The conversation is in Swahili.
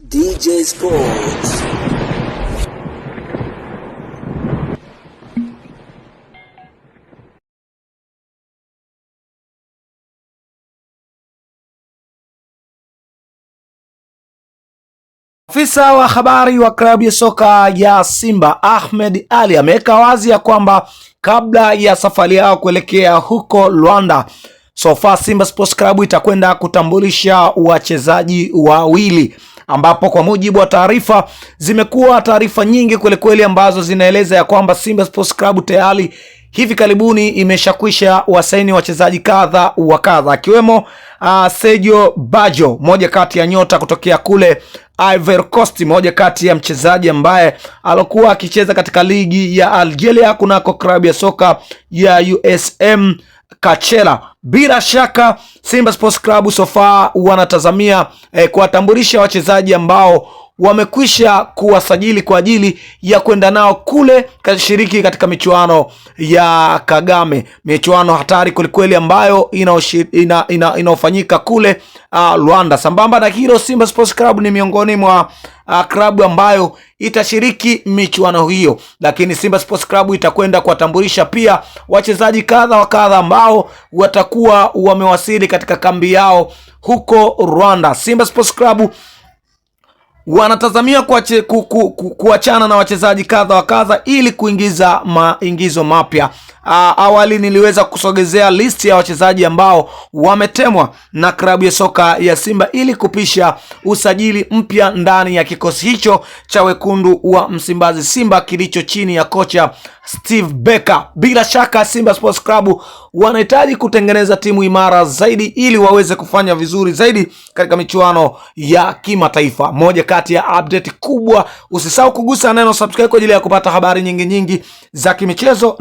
DJ Sports. Afisa wa habari wa klabu ya soka ya Simba Ahmed Ally ameweka wazi ya kwamba kabla ya safari yao kuelekea huko Rwanda, sofa Simba Sports Club itakwenda kutambulisha wachezaji wawili, ambapo kwa mujibu wa taarifa, zimekuwa taarifa nyingi kweli ambazo zinaeleza ya kwamba Simba Sports Club tayari hivi karibuni imeshakwisha wasaini wachezaji kadha wa kadha, akiwemo Sergio Baggio, moja kati ya nyota kutokea kule Ivory Coast, moja kati ya mchezaji ambaye alikuwa akicheza katika ligi ya Algeria kunako klabu ya soka ya USM Kachela. Bila shaka Simba Sports Club sofa wanatazamia kuwatambulisha wachezaji ambao wamekwisha kuwasajili kwa ajili ya kwenda nao kule kushiriki katika michuano ya Kagame, michuano hatari kwelikweli ambayo inaofanyika kule Rwanda. Sambamba na hilo, Simba Sports Club ni miongoni mwa klabu ambayo itashiriki michuano hiyo, lakini Simba Sports Club itakwenda kuwatambulisha pia wachezaji kadha wa kadha ambao watakuwa wamewasili katika kambi yao huko Rwanda. Simba Sports Club wanatazamia kuachana na wachezaji kadha wa kadha ili kuingiza maingizo mapya. Awali niliweza kusogezea listi ya wachezaji ambao wametemwa na klabu ya soka ya Simba ili kupisha usajili mpya ndani ya kikosi hicho cha wekundu wa Msimbazi Simba kilicho chini ya kocha Steve Becker. Bila shaka Simba Sports Club wanahitaji kutengeneza timu imara zaidi ili waweze kufanya vizuri zaidi katika michuano ya kimataifa. Moja kati ya update kubwa, usisahau kugusa neno subscribe kwa ajili ya kupata habari nyingi za kimichezo.